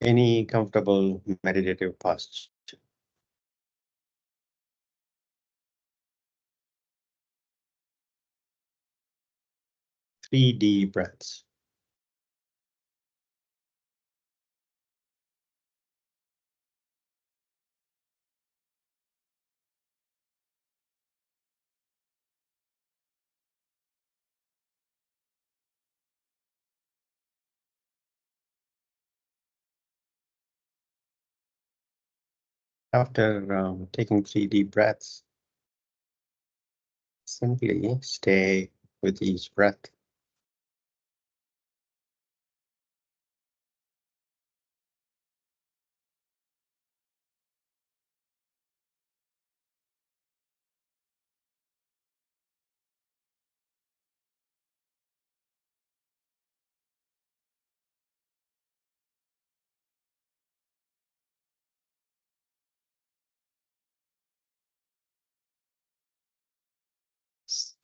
Any comfortable meditative posture. 3 deep breaths. After taking 3 deep breaths, simply stay with each breath.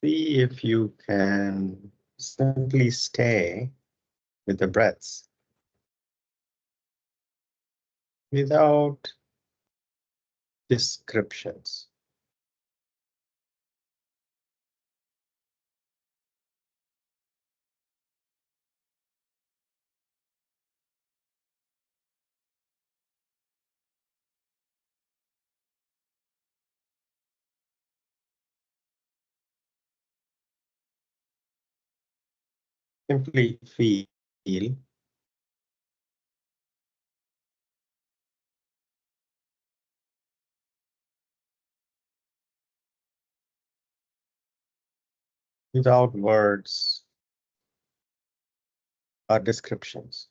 See if you can simply stay with the breaths without descriptions. Simply feel without words or descriptions.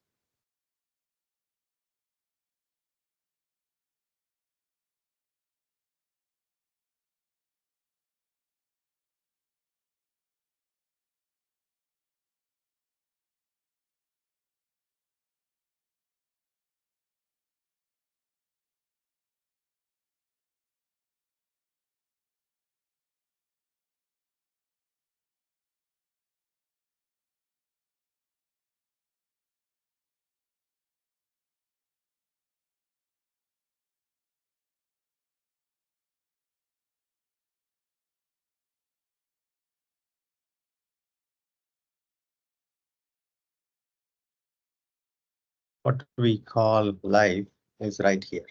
What we call life is right here.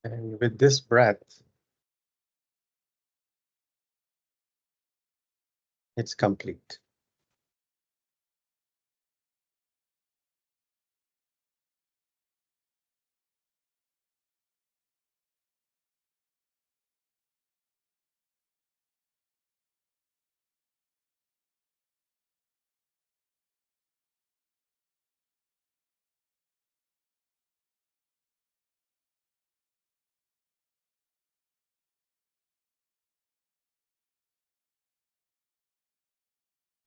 And with this breath, it's complete.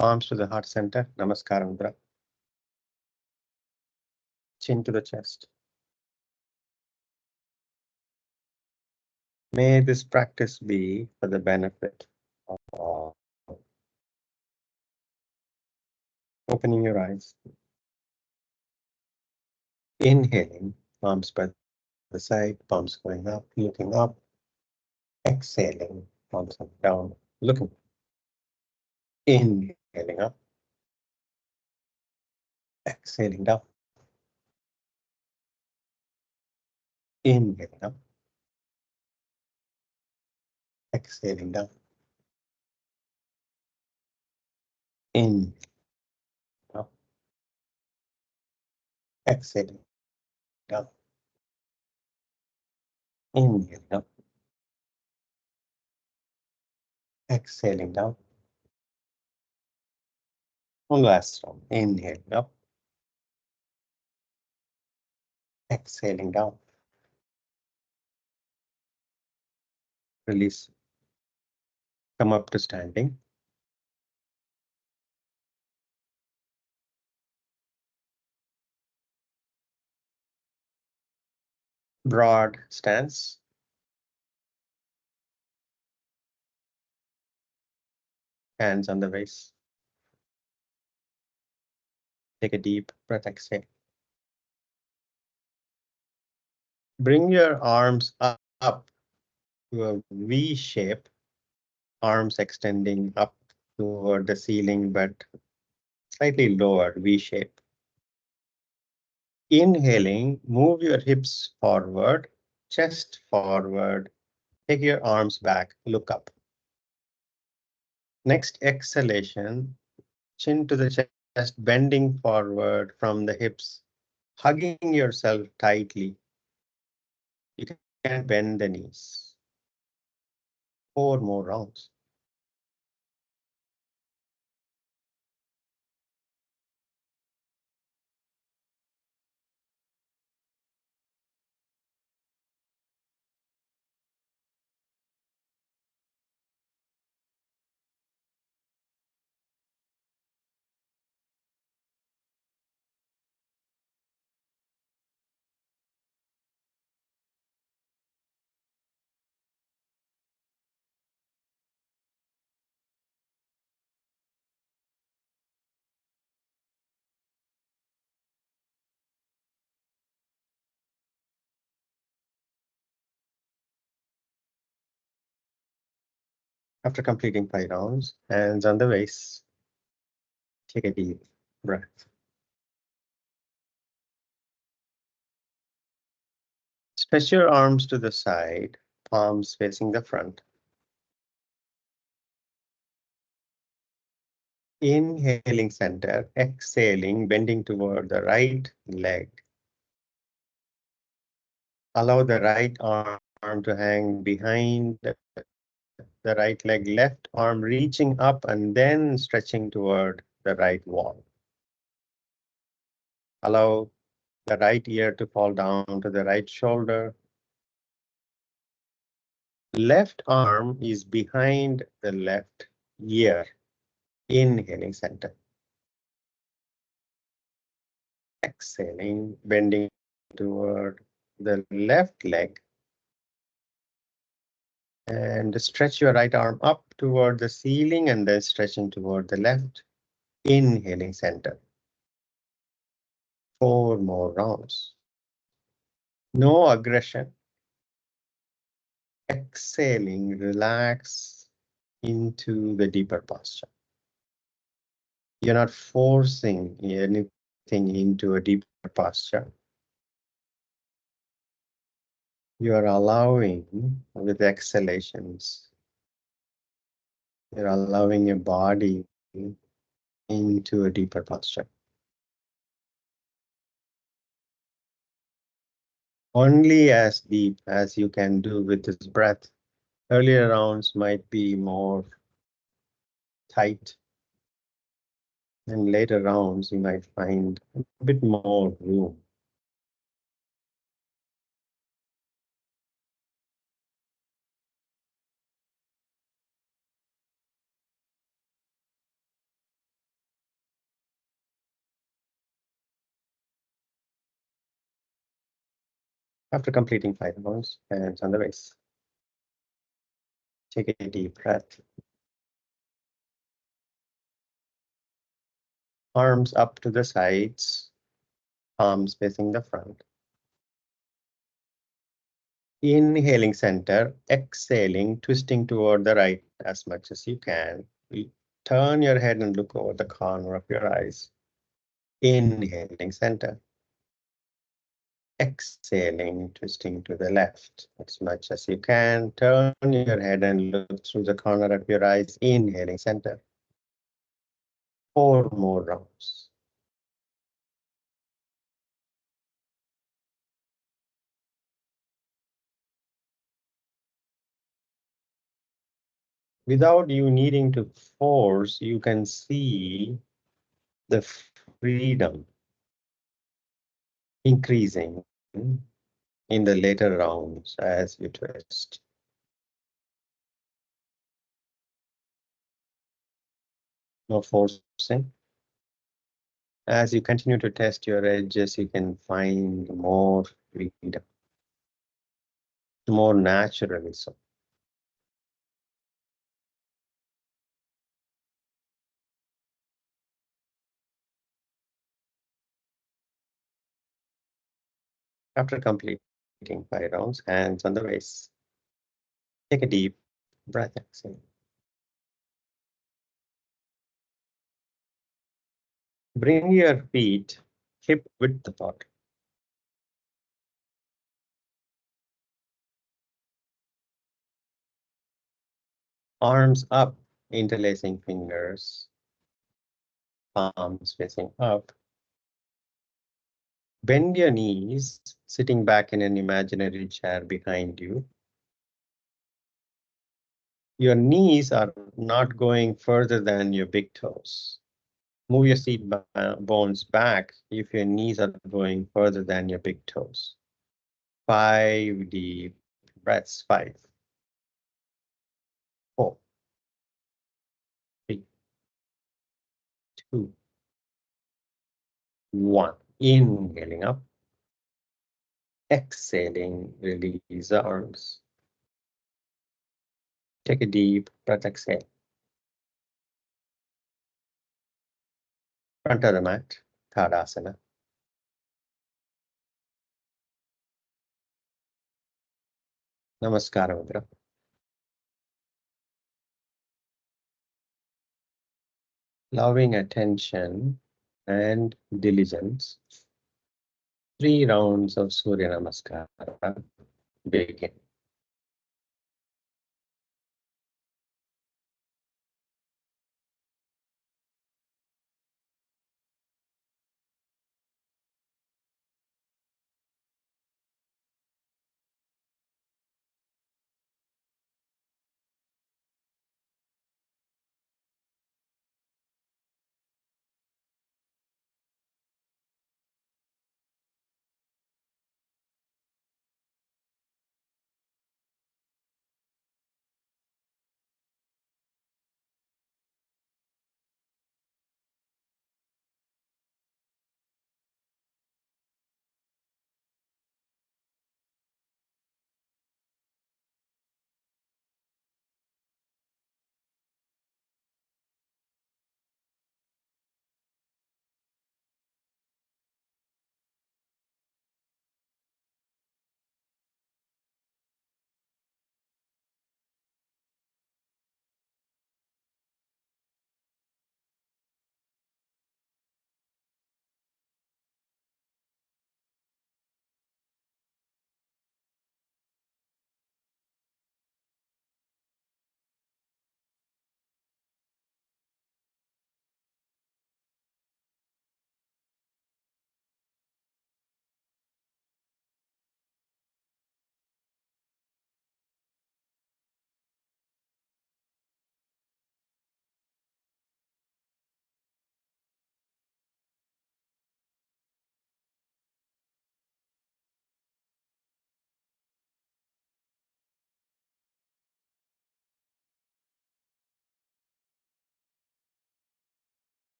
Arms to the heart center, Namaskar Mudra. Chin to the chest. May this practice be for the benefit of all. Opening your eyes. Inhaling, palms by the side, palms going up, looking up. Exhaling, palms up, down, looking. Inhaling up. Exhaling down. Inhaling up. Exhaling down. In. Up. Exhaling down. Inhaling up. Exhaling down. One last round. Inhaling up. Exhaling down. Release. Come up to standing. Broad stance. Hands on the waist. Take a deep breath, exhale. Bring your arms up to a V shape, arms extending up toward the ceiling, but slightly lower V shape. Inhaling, move your hips forward, chest forward, take your arms back, look up. Next exhalation, chin to the chest, bending forward from the hips, hugging yourself tightly. You can bend the knees. 4 more rounds. After completing 5 rounds, hands on the waist. Take a deep breath. Stretch your arms to the side, palms facing the front. Inhaling center, exhaling, bending toward the right leg. Allow the right arm to hang behind the right leg, left arm reaching up and then stretching toward the right wall. Allow the right ear to fall down to the right shoulder. Left arm is behind the left ear. Inhaling center. Exhaling, bending toward the left leg. And stretch your right arm up toward the ceiling and then stretching toward the left. Inhaling center. 4 more rounds. No aggression. Exhaling, relax into the deeper posture. You're not forcing anything into a deeper posture. You are allowing with exhalations. You're allowing your body into a deeper posture. Only as deep as you can do with this breath. Earlier rounds might be more tight, and later rounds you might find a bit more room. After completing 5 rounds, hands on the waist. Take a deep breath. Arms up to the sides, palms facing the front. Inhaling center, exhaling, twisting toward the right as much as you can. Turn your head and look over the corner of your eyes. Inhaling center. Exhaling, twisting to the left as much as you can. Turn your head and look through the corner of your eyes. Inhaling center. 4 more rounds. Without you needing to force, you can see the freedom increasing in the later rounds as you twist. No forcing. As you continue to test your edges, you can find more freedom, more naturally so. After completing 5 rounds, hands on the waist. Take a deep breath, exhale. Bring your feet hip width apart. Arms up, interlacing fingers, palms facing up. Bend your knees, sitting back in an imaginary chair behind you. Your knees are not going further than your big toes. Move your seat bones back if your knees are going further than your big toes. 5 deep breaths. 5, 4, 3, 2, 1. Inhaling up. Exhaling, release the arms. Take a deep breath, exhale. Front of the mat, Tadasana. Namaskara Mudra. Loving attention and diligence. 3 rounds of Surya Namaskara begin.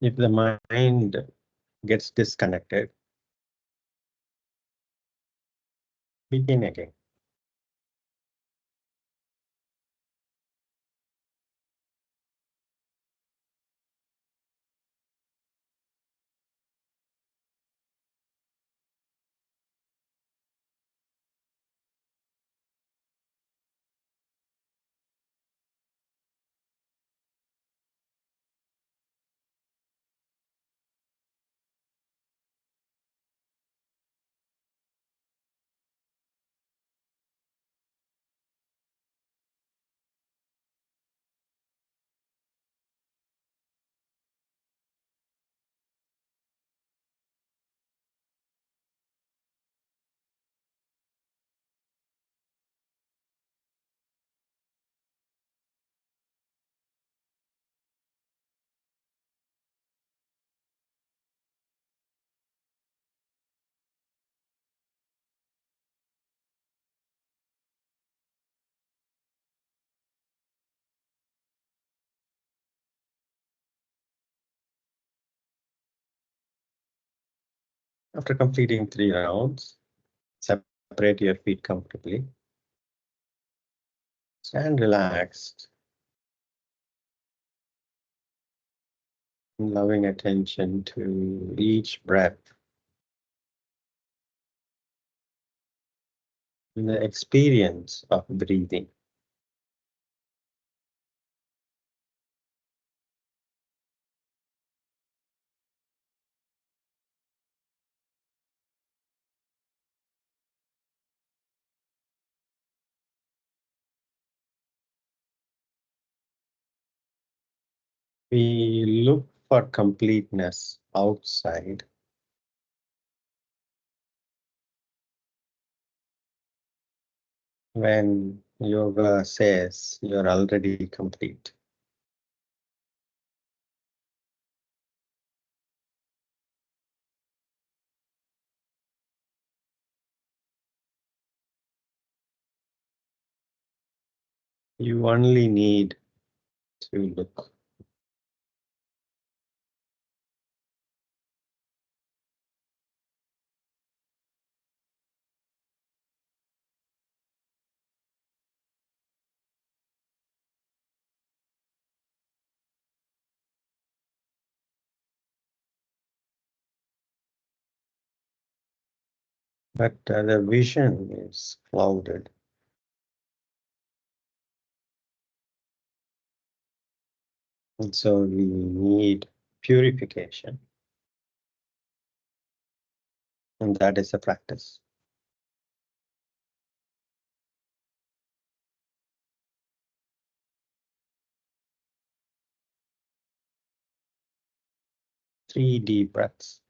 If the mind gets disconnected, begin again. After completing 3 rounds, separate your feet comfortably. Stand relaxed, loving attention to each breath. And the experience of breathing. We look for completeness outside. When yoga says you're already complete. You only need to look. But the vision is clouded. And so we need purification. And that is a practice. Three deep breaths.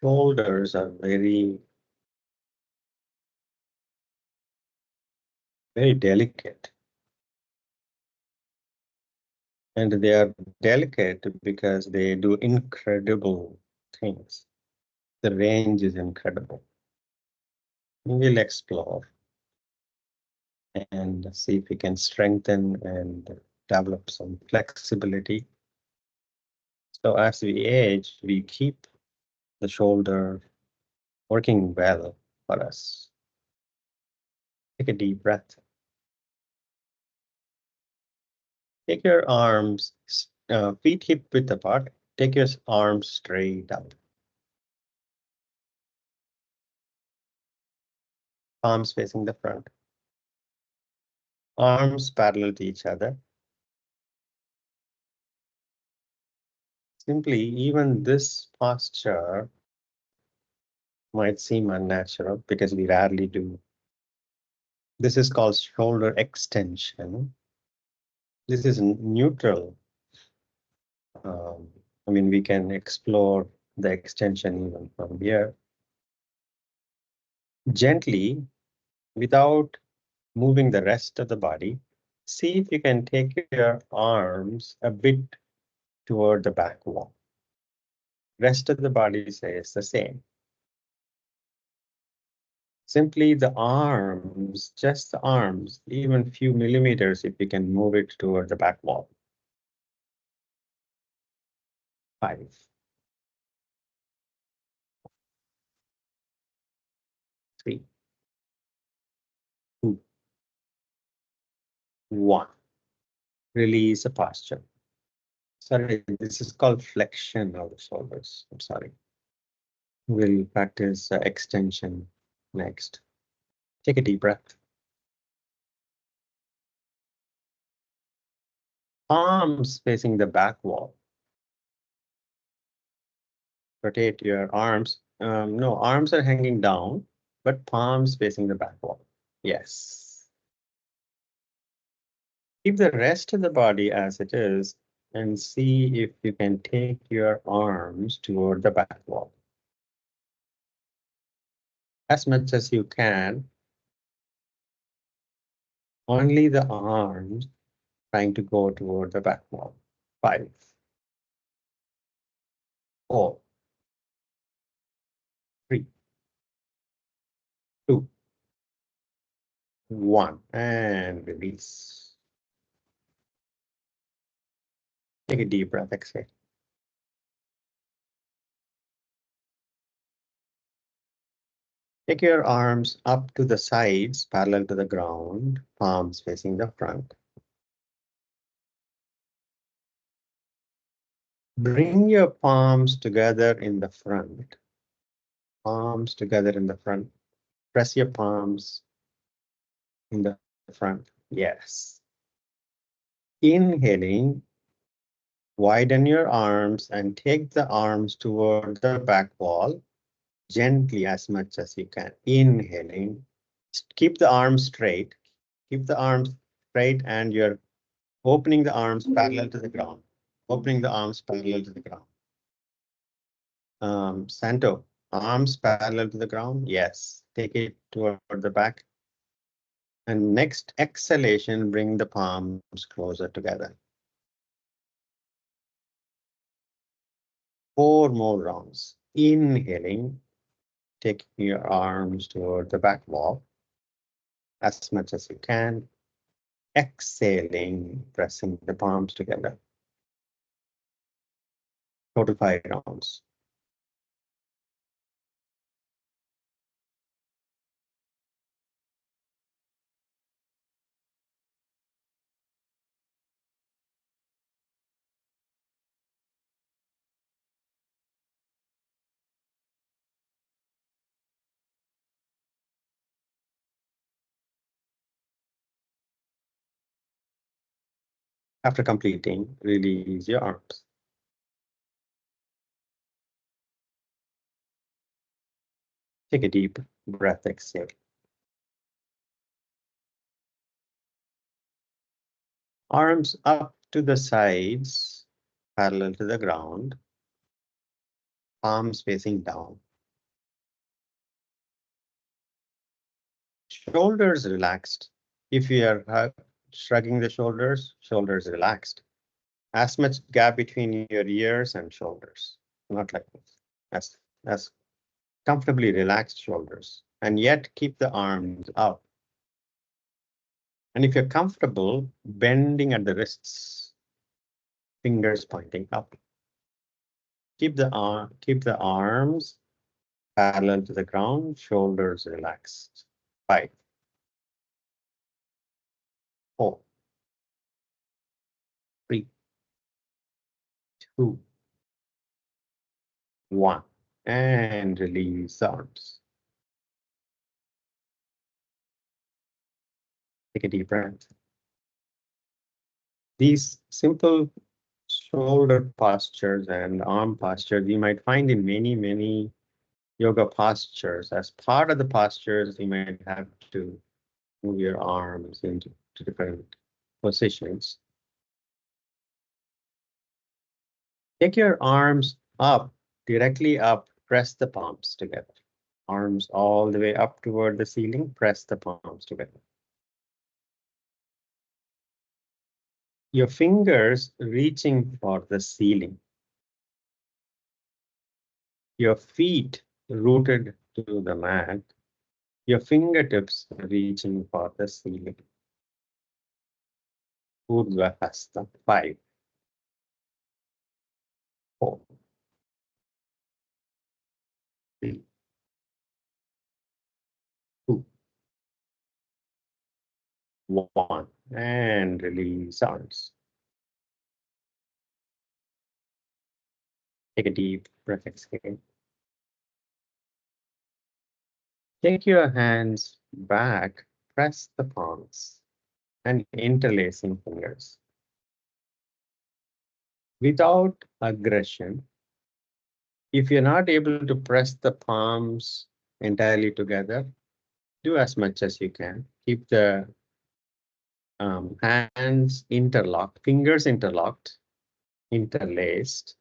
Shoulders are very delicate. And they are delicate because they do incredible things. The range is incredible. We'll explore and see if we can strengthen and develop some flexibility. So as we age, we keep the shoulder working well for us. Take a deep breath. Take your arms, feet hip width apart. Take your arms straight out. Palms facing the front. Arms parallel to each other. Simply, even this posture might seem unnatural because we rarely do. This is called shoulder extension. This is neutral. I mean, we can explore the extension even from here. Gently, without moving the rest of the body, see if you can take your arms a bit toward the back wall. Rest of the body stays the same. Simply the arms, just the arms, even few millimeters if you can move it toward the back wall. 5, 3, 2, 1. Release the posture. Sorry, this is called flexion of the shoulders. I'm sorry. We'll practice extension next. Take a deep breath. Arms facing the back wall. Rotate your arms. No, arms are hanging down, but palms facing the back wall. Yes. Keep the rest of the body as it is and see if you can take your arms toward the back wall. As much as you can. Only the arms trying to go toward the back wall. 5, 4, 3, 2, 1, and release. Take a deep breath, exhale. Take your arms up to the sides, parallel to the ground, palms facing the front. Bring your palms together in the front. Palms together in the front. Press your palms in the front. Yes. Inhaling, widen your arms and take the arms toward the back wall gently as much as you can. Inhaling, keep the arms straight. Keep the arms straight and you're opening the arms parallel to the ground. Opening the arms parallel to the ground. Santo, arms parallel to the ground. Yes. Take it toward the back. And next exhalation, bring the palms closer together. 4 more rounds. Inhaling, taking your arms toward the back wall as much as you can. Exhaling, pressing the palms together. Total 5 rounds. After completing, release your arms. Take a deep breath, exhale. Arms up to the sides, parallel to the ground. Palms facing down. Shoulders relaxed. If you are shrugging the shoulders, shoulders relaxed. As much gap between your ears and shoulders. Not like this. As comfortably relaxed shoulders. And yet keep the arms up. And if you're comfortable, bending at the wrists, fingers pointing up. Keep the arms parallel to the ground, shoulders relaxed. 5, 4, 3, 2, 1. And release the arms. Take a deep breath. These simple shoulder postures and arm postures you might find in many yoga postures. As part of the postures, you might have to move your arms into different positions. Take your arms up, directly up, press the palms together. Arms all the way up toward the ceiling, press the palms together. Your fingers reaching for the ceiling. Your feet rooted to the mat. Your fingertips reaching for the ceiling. Utkatasana. 5, 4, 3, 2, 1. And release arms. Take a deep breath, exhale. Take your hands back, press the palms, and interlacing fingers. Without aggression, if you're not able to press the palms entirely together, do as much as you can. Keep the hands interlocked, fingers interlocked, interlaced.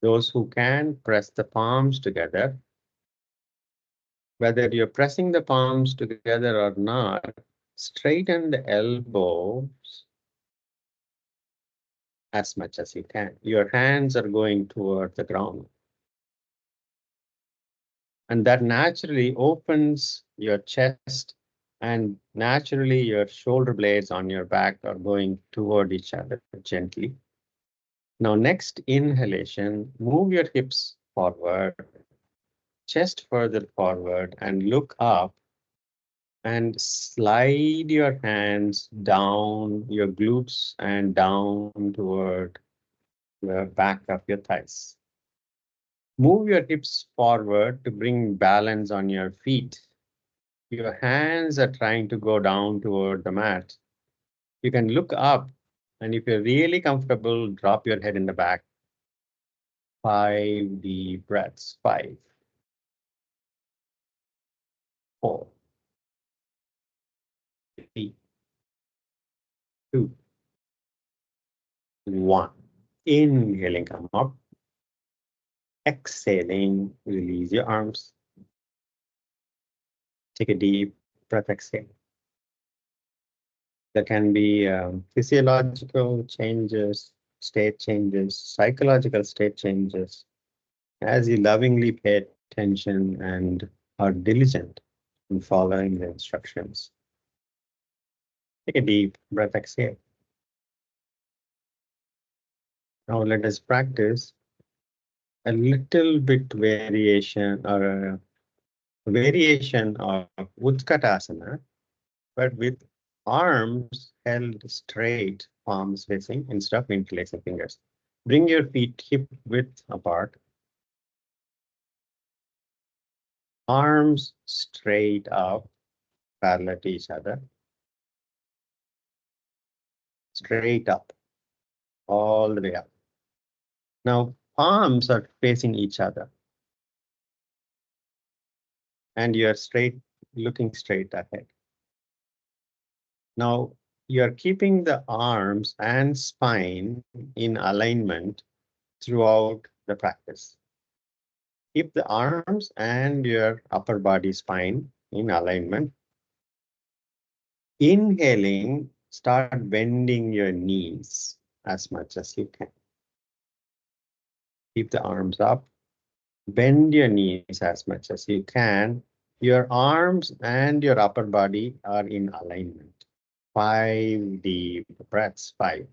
Those who can, press the palms together. Whether you're pressing the palms together or not, straighten the elbows as much as you can. Your hands are going toward the ground. And that naturally opens your chest and naturally your shoulder blades on your back are going toward each other gently. Now, next inhalation, move your hips forward, chest further forward, and look up and slide your hands down your glutes and down toward the back of your thighs. Move your hips forward to bring balance on your feet. Your hands are trying to go down toward the mat. You can look up, and if you're really comfortable, drop your head in the back. 5 deep breaths. 5, 4, 3, 2, 1. Inhaling, come up. Exhaling, release your arms. Take a deep breath, exhale. There can be physiological changes, state changes, psychological state changes, as you lovingly pay attention and are diligent in following the instructions. Take a deep breath, exhale. Now let us practice a little bit variation or a variation of Utkatasana, but with arms held straight, palms facing instead of interlacing fingers. Bring your feet hip width apart. Arms straight up, parallel to each other. Straight up, all the way up. Now, palms are facing each other. And you're straight, looking straight ahead. Now, you're keeping the arms and spine in alignment throughout the practice. Keep the arms and your upper body spine in alignment. Inhaling, start bending your knees as much as you can. Keep the arms up. Bend your knees as much as you can. Your arms and your upper body are in alignment. 5 deep breaths. 5,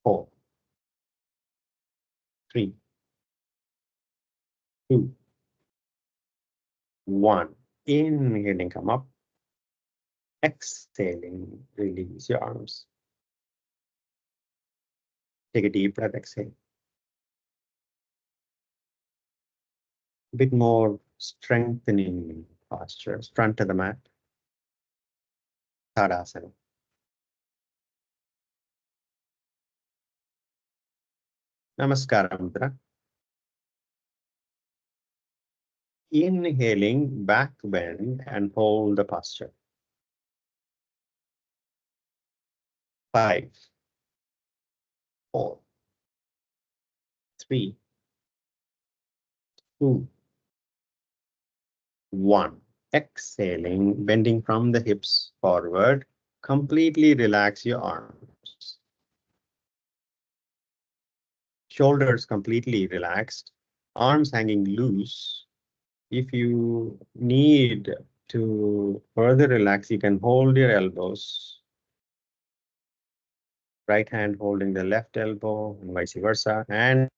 4, 3, 2, 1. Inhaling, come up. Exhaling, release your arms. Take a deep breath, exhale. A bit more strengthening posture, front to the mat. Tadasana. Namaskara mudra. Inhaling, back bend and hold the posture. 5, 4, 3, 2, 1. Exhaling, bending from the hips forward. Completely relax your arms. Shoulders completely relaxed. Arms hanging loose. If you need to further relax, you can hold your elbows. Right hand holding the left elbow and vice versa. And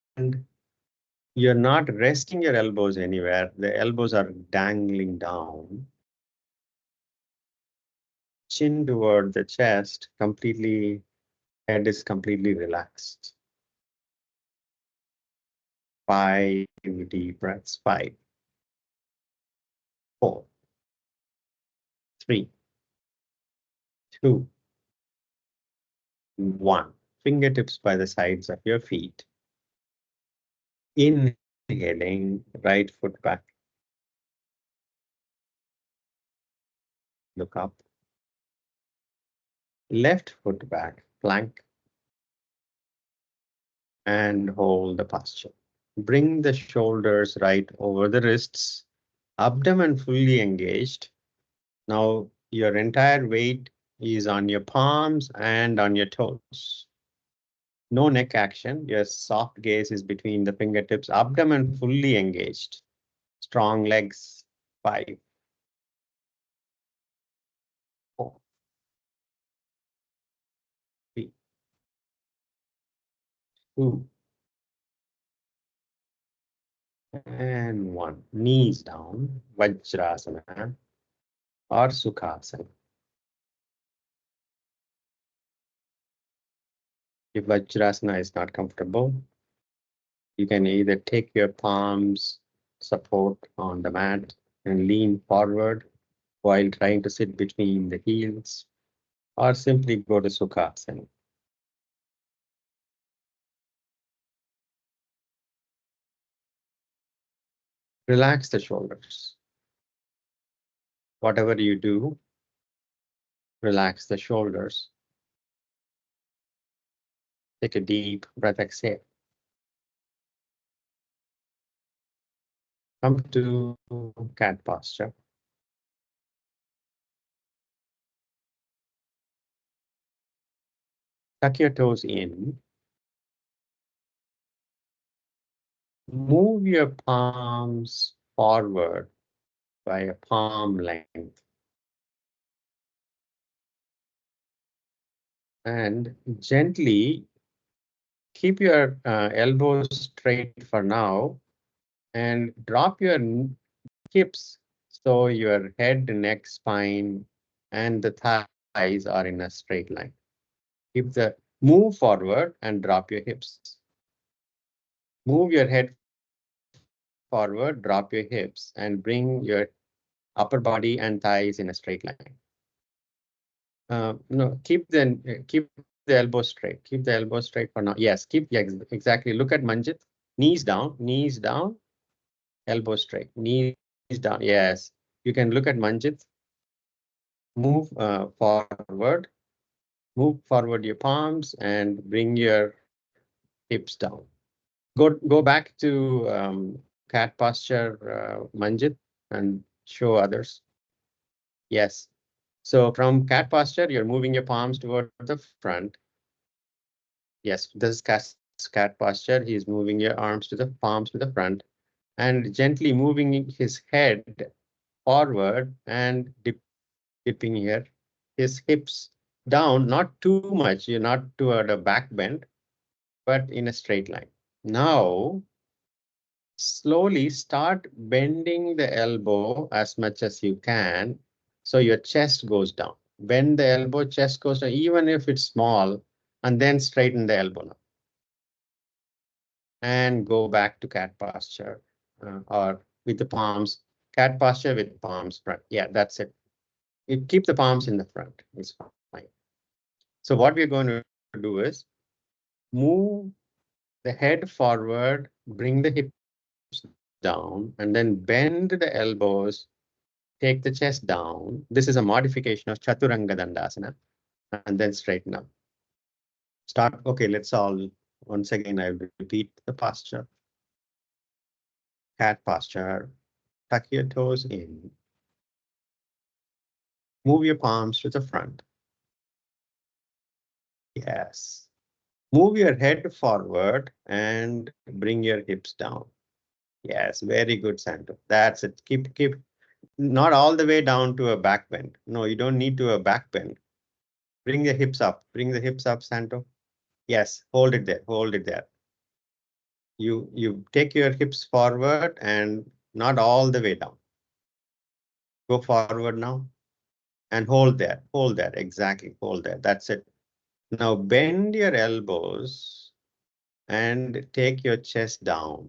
you're not resting your elbows anywhere. The elbows are dangling down. Chin toward the chest, completely, head is completely relaxed. 5 deep breaths. 5, 4, 3, 2, 1. Fingertips by the sides of your feet. Inhaling, right foot back. Look up. Left foot back, plank. And hold the posture. Bring the shoulders right over the wrists. Abdomen fully engaged. Now your entire weight is on your palms and on your toes. No neck action. Your soft gaze is between the fingertips. Abdomen fully engaged. Strong legs. 5, 4, 3, 2, and 1. Knees down, Vajrasana or Sukhasana. If Vajrasana is not comfortable, you can either take your palms support on the mat and lean forward while trying to sit between the heels, or simply go to Sukhasana. Relax the shoulders. Whatever you do, relax the shoulders. Take a deep breath, exhale. Come to cat posture. Tuck your toes in. Move your palms forward by a palm length. And gently keep your elbows straight for now and drop your hips so your head, neck, spine, and the thighs are in a straight line. Move forward and drop your hips. Move your head forward, drop your hips, and bring your upper body and thighs in a straight line. No, keep the elbow straight. Keep the elbow straight for now. Yes, exactly. Look at Manjit. Knees down, elbow straight. Knees down. Yes. You can look at Manjit. Move forward. Move forward your palms and bring your hips down. Go back to cat posture, Manjit, and show others. Yes. So from cat posture, you're moving your palms toward the front. Yes, this is cat posture. He's moving your arms to the palms to the front and gently moving his head forward and dipping here. His hips down, not too much. You're not toward a back bend, but in a straight line. Now, slowly start bending the elbow as much as you can so your chest goes down. Bend the elbow, chest goes down, even if it's small, and then straighten the elbow now. And go back to cat posture or with the palms, cat posture with palms front. Yeah, that's it. You keep the palms in the front. It's fine. So what we're going to do is move the head forward, bring the hips down, and then bend the elbows, take the chest down. This is a modification of Chaturanga dhandasana, and then straighten up. Start. Okay, let's all, once again, I repeat the posture. Cat posture. Tuck your toes in. Move your palms to the front. Yes. Move your head forward and bring your hips down. Yes, very good, Santo. That's it. Keep not all the way down to a back bend. No, you don't need to a back bend. Bring the hips up. Bring the hips up, Santo. Yes, hold it there. Hold it there. You take your hips forward and not all the way down. Go forward now and hold there. Hold there. Exactly. Hold there. That's it. Now bend your elbows and take your chest down.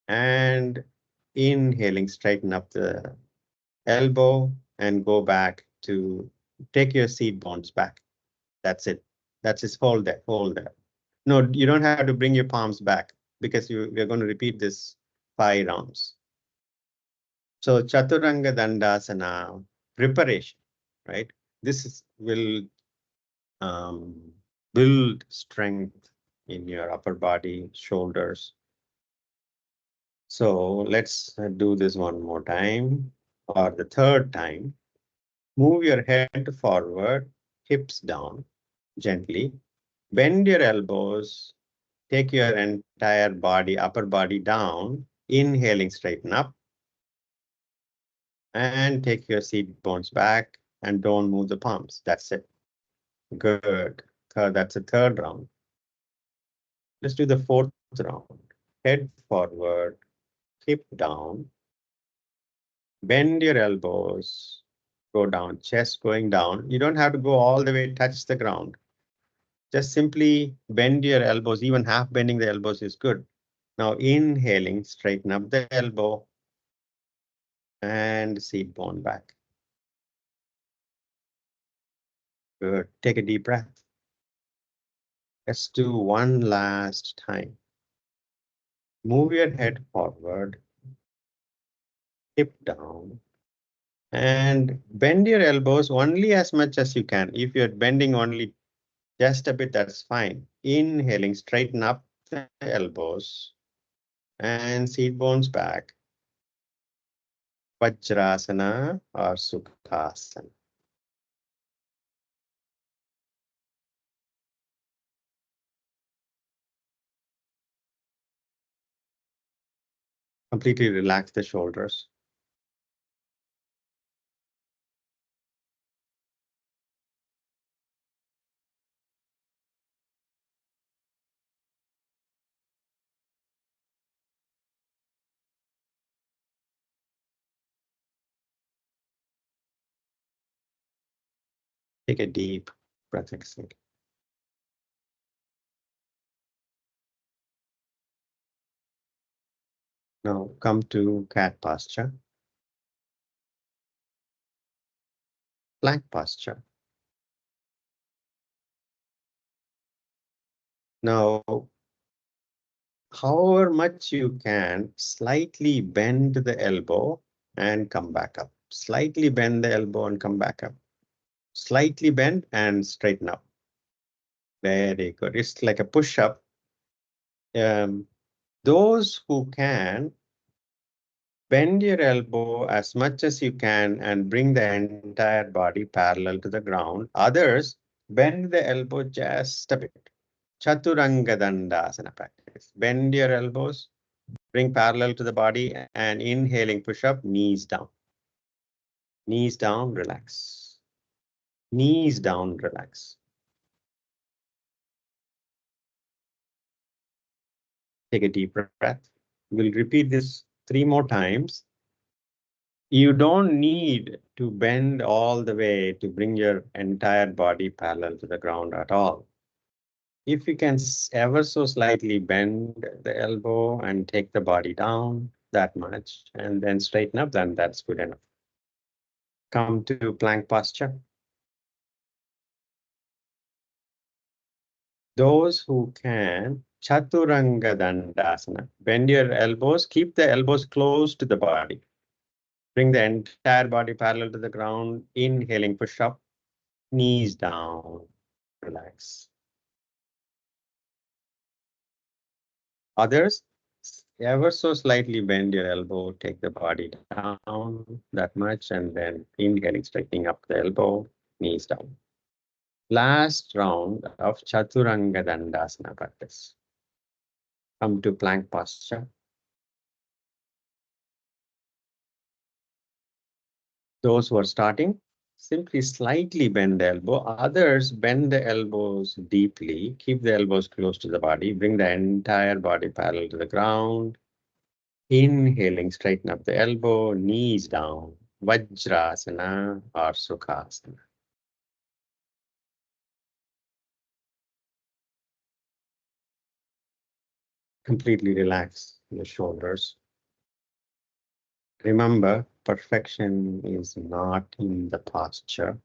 And inhaling, straighten up the elbow and go back to take your seat bones back. That's it. That's just hold there. Hold there. No, you don't have to bring your palms back because we're going to repeat this 5 rounds. So Chaturanga dhandasana preparation, right? Will build strength in your upper body, shoulders. So let's do this one more time or the third time. Move your head forward, hips down gently. Bend your elbows. Take your entire body, upper body down. Inhaling, straighten up. And take your seat bones back and don't move the palms. That's it. Good. That's the third round. Let's do the fourth round. Head forward, hip down, bend your elbows, go down, chest going down. You don't have to go all the way, touch the ground. Just simply bend your elbows, even half bending the elbows is good. Now inhaling, straighten up the elbow and seat bone back. Good. Take a deep breath. Let's do one last time. Move your head forward, hip down, and bend your elbows only as much as you can. If you're bending only just a bit, that's fine. Inhaling, straighten up the elbows and seat bones back. Vajrasana or Sukhasana. Completely relax the shoulders. Take a deep breath, exhale. Now come to cat posture. Plank posture. Now, however much you can, slightly bend the elbow and come back up. Slightly bend the elbow and come back up. Slightly bend and straighten up. Very good. It's like a push-up. Those who can, bend your elbow as much as you can and bring the entire body parallel to the ground. Others, bend the elbow just a bit. Chaturanga dhandasana practice. Bend your elbows, bring parallel to the body, and inhaling push up, knees down. Knees down, relax. Knees down, relax. Take a deep breath. We'll repeat this 3 more times. You don't need to bend all the way to bring your entire body parallel to the ground at all. If you can ever so slightly bend the elbow and take the body down that much and then straighten up, then that's good enough. Come to plank posture. Those who can, Chaturanga dhandasana. Bend your elbows, keep the elbows close to the body. Bring the entire body parallel to the ground. Inhaling, push up, knees down, relax. Others, ever so slightly bend your elbow, take the body down that much, and then inhaling, straightening up the elbow, knees down. Last round of Chaturanga dhandasana practice. Come to plank posture. Those who are starting, simply slightly bend the elbow. Others, bend the elbows deeply. Keep the elbows close to the body. Bring the entire body parallel to the ground. Inhaling, straighten up the elbow, knees down. Vajrasana or Sukhasana. Completely relax your shoulders. Remember, perfection is not in the posture.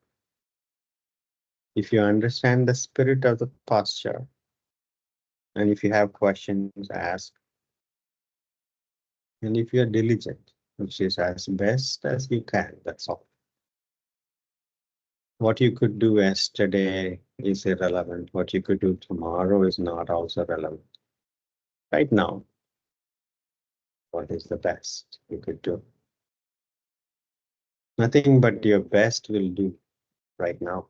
If you understand the spirit of the posture, and if you have questions, ask. And if you're diligent, which is as best as you can, that's all. What you could do yesterday is irrelevant. What you could do tomorrow is not also relevant. Right now, what is the best you could do? Nothing but your best will do right now.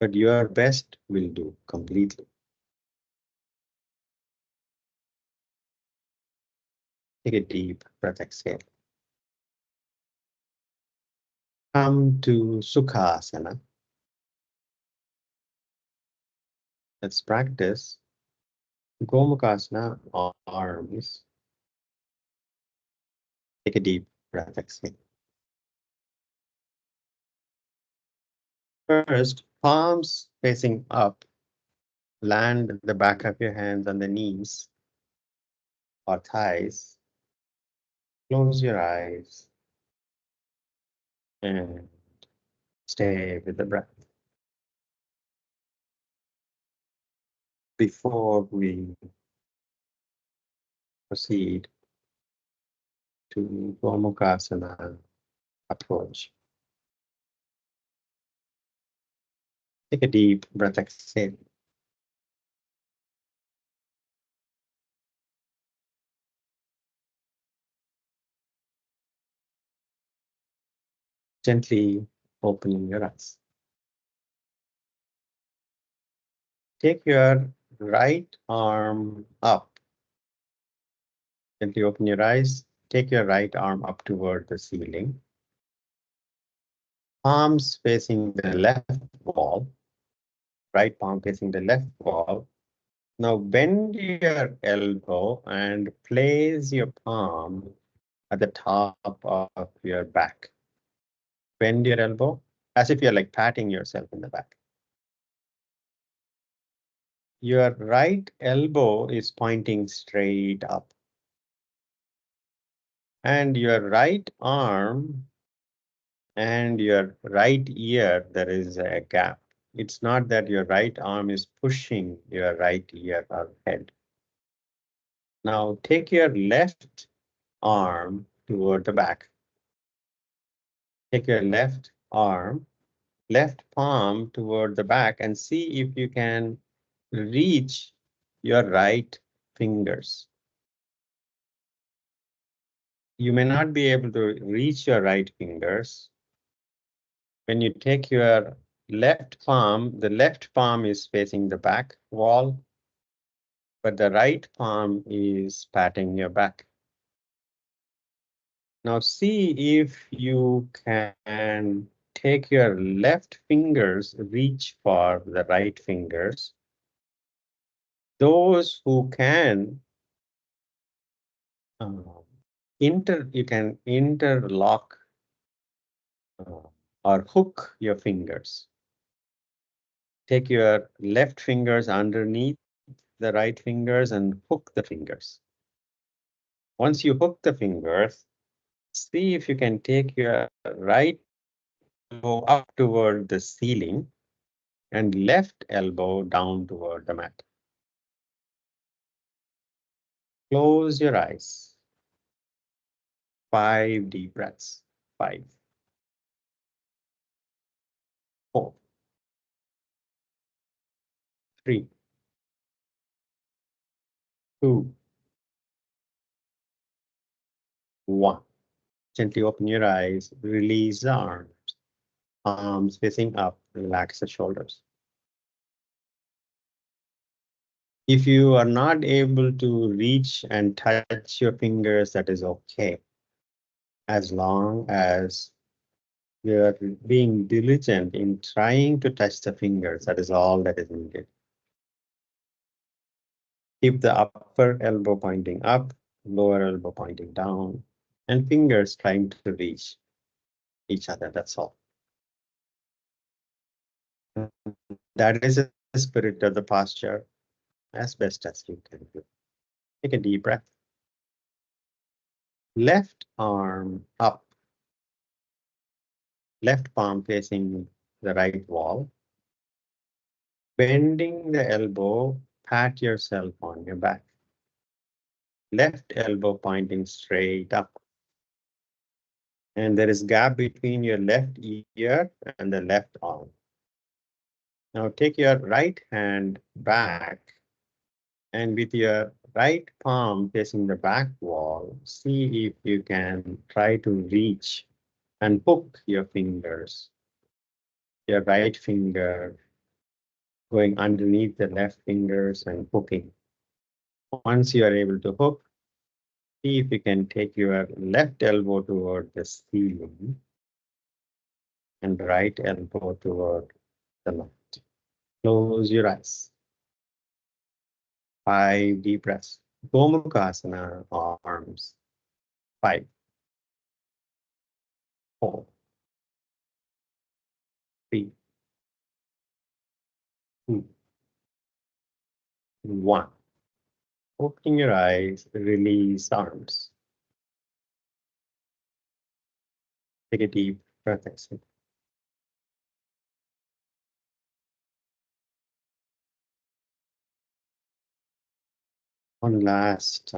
But your best will do completely. Take a deep breath, exhale. Come to Sukhasana. Let's practice Gomukasvasana, arms. Take a deep breath, exhale. First, palms facing up. Land the back of your hands on the knees or thighs. Close your eyes and stay with the breath. Before we proceed to Gomukasvasana approach, take a deep breath, exhale. Gently opening your eyes. Take your right arm up. Gently open your eyes. Take your right arm up toward the ceiling. Palms facing the left wall. Right palm facing the left wall. Now bend your elbow and place your palm at the top of your back. Bend your elbow as if you're like patting yourself in the back. Your right elbow is pointing straight up. And your right arm and your right ear, there is a gap. It's not that your right arm is pushing your right ear or head. Now take your left arm toward the back. Take your left arm, left palm toward the back and see if you can reach your right fingers. You may not be able to reach your right fingers. When you take your left palm, the left palm is facing the back wall, but the right palm is patting your back. Now see if you can take your left fingers, reach for the right fingers. Those who can you can interlock or hook your fingers. Take your left fingers underneath the right fingers and hook the fingers. Once you hook the fingers, see if you can take your right elbow up toward the ceiling and left elbow down toward the mat. Close your eyes. 5 deep breaths. 5, 4, 3, 2, 1. Gently open your eyes, release the arms, palms facing up, relax the shoulders. If you are not able to reach and touch your fingers, that is okay. As long as you are being diligent in trying to touch the fingers, that is all that is needed. Keep the upper elbow pointing up, lower elbow pointing down, and fingers trying to reach each other, that's all. That is the spirit of the posture as best as you can do. Take a deep breath. Left arm up, left palm facing the right wall. Bending the elbow, pat yourself on your back. Left elbow pointing straight up. And there is gap between your left ear and the left arm. Now take your right hand back and with your right palm facing the back wall, see if you can try to reach and hook your fingers. Your right finger going underneath the left fingers and hooking. Once you are able to hook, see if you can take your left elbow toward the ceiling and right elbow toward the mat. Close your eyes. 5 deep breaths. Gomukasvasana, arms. 5, 4, 3, 2, 1. Opening your eyes, release arms. Take a deep breath, exhale. One last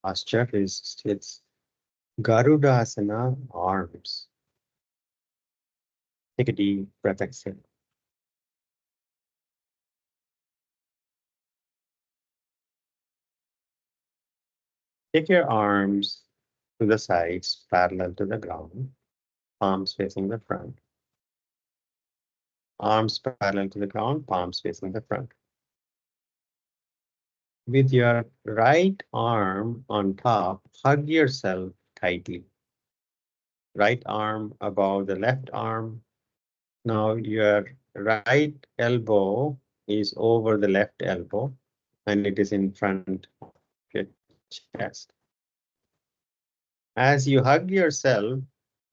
posture is it's Garudasana, arms. Take a deep breath, exhale. Take your arms to the sides, parallel to the ground, palms facing the front. Arms parallel to the ground, palms facing the front. With your right arm on top, hug yourself tightly. Right arm above the left arm. Now your right elbow is over the left elbow and it is in front of your chest. As you hug yourself,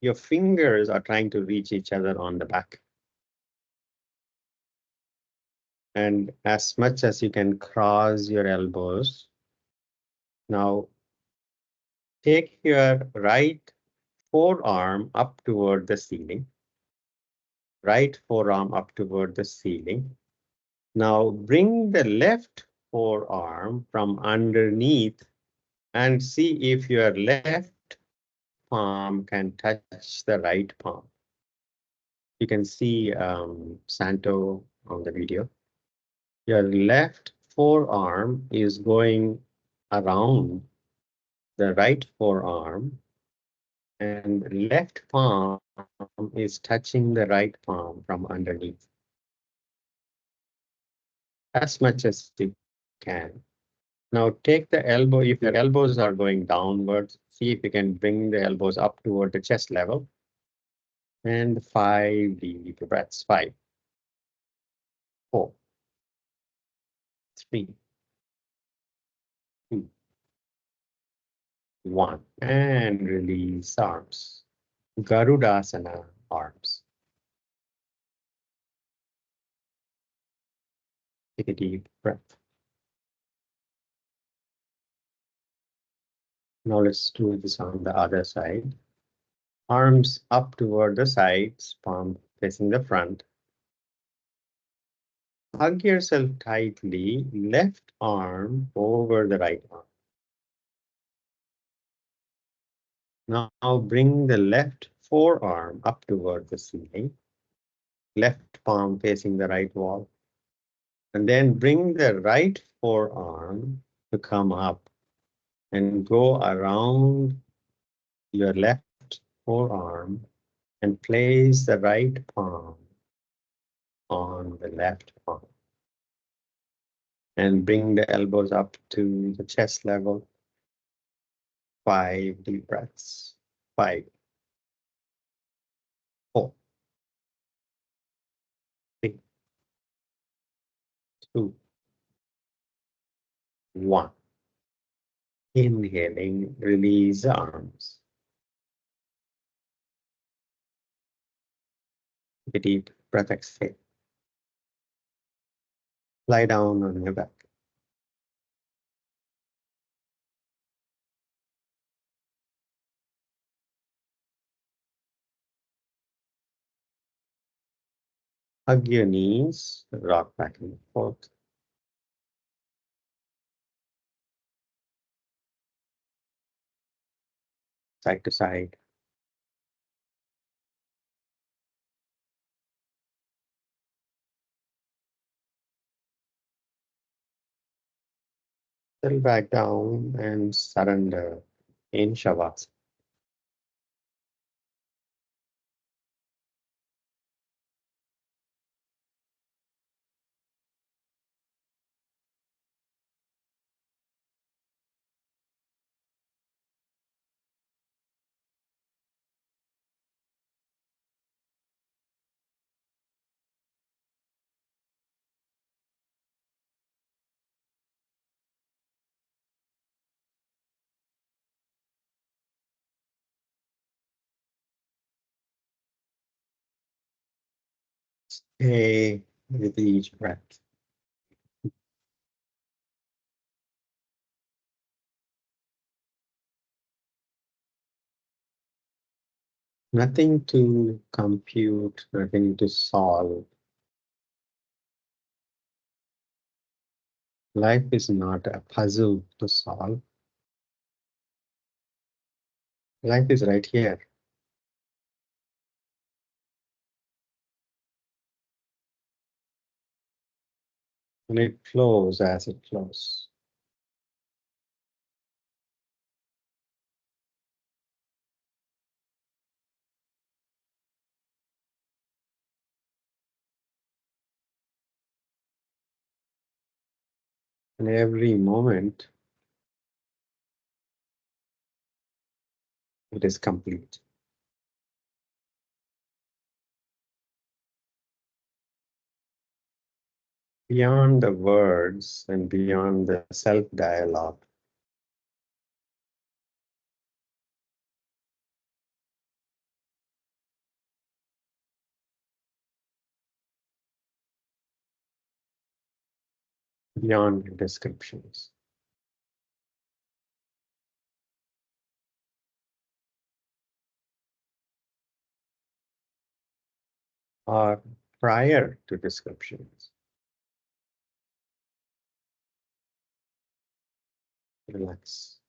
your fingers are trying to reach each other on the back. And as much as you can cross your elbows. Now take your right forearm up toward the ceiling. Right forearm up toward the ceiling. Now bring the left forearm from underneath and see if your left palm can touch the right palm. You can see Santo on the video. Your left forearm is going around the right forearm and left palm is touching the right palm from underneath. As much as you can. Now take the elbow, if your elbows are going downwards, see if you can bring the elbows up toward the chest level. And 5 deep breaths. 5, 4, 3, 2, 1. And release arms. Garudasana, arms. Take a deep breath. Now let's do this on the other side. Arms up toward the sides, palm facing the front. Hug yourself tightly, left arm over the right arm. Now bring the left forearm up toward the ceiling, left palm facing the right wall. And then bring the right forearm to come up and go around your left forearm and place the right palm on the left palm. And bring the elbows up to the chest level. 5 deep breaths. 5, 4, 3, 2, 1. Inhaling, release the arms. Take a deep breath, exhale. Lie down on your back. Hug your knees, rock back and forth. Side to side. Settle back down and surrender in Shavasana. Stay with each breath. Nothing to compute, nothing to solve. Life is not a puzzle to solve. Life is right here. And it flows as it flows. And every moment it is complete. Beyond the words and beyond the self-dialogue, beyond descriptions. Or prior to descriptions. Relax.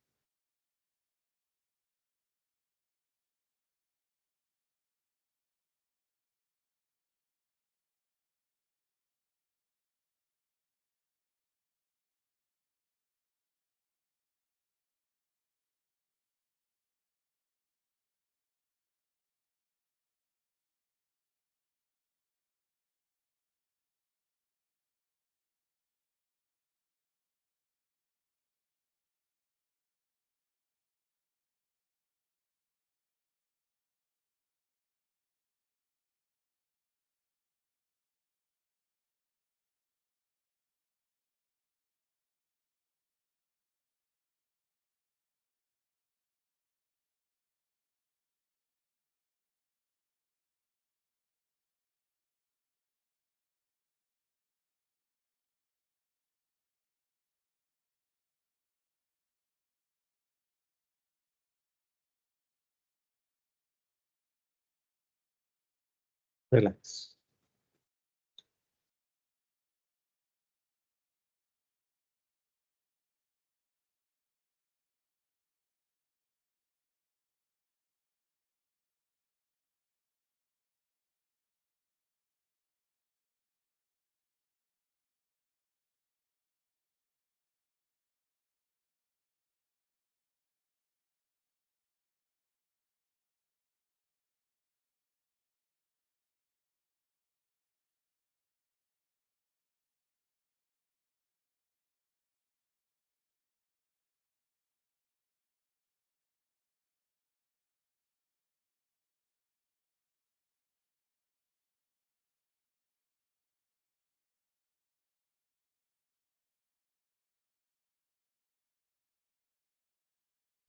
Relax.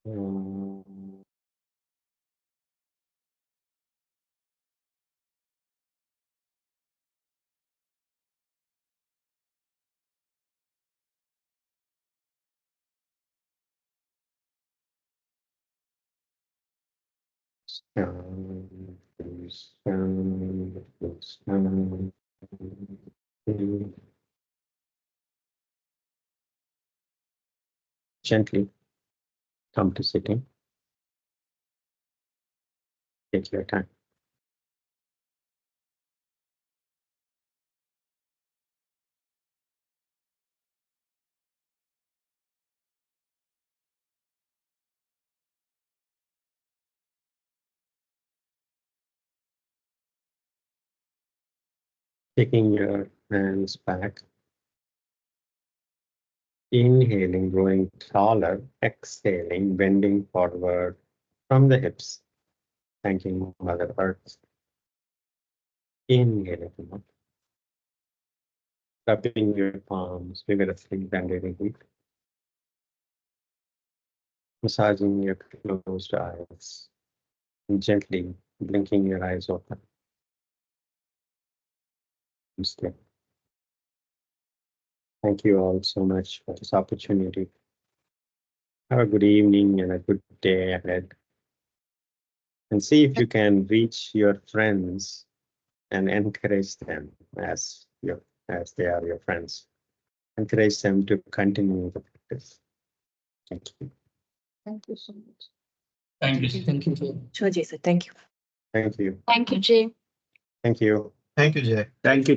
Mm, sound, sound, sound. Gently come to sitting. Take your time. Taking your hands back. Inhaling, growing taller. Exhaling, bending forward from the hips. Thanking Mother Earth. Inhaling, cupping your palms vigorously, bending, massaging your closed eyes, and gently blinking your eyes open. Namaste. Thank you all so much for this opportunity. Have a good evening and a good day ahead. And see if you can reach your friends and encourage them as they are your friends. Encourage them to continue the practice. Thank you. Thank you so much. Thank you. Thank you. Sure, Jay sir. Thank you. Thank you. Thank you, Jay. Thank you. Thank you, Jay. Thank you.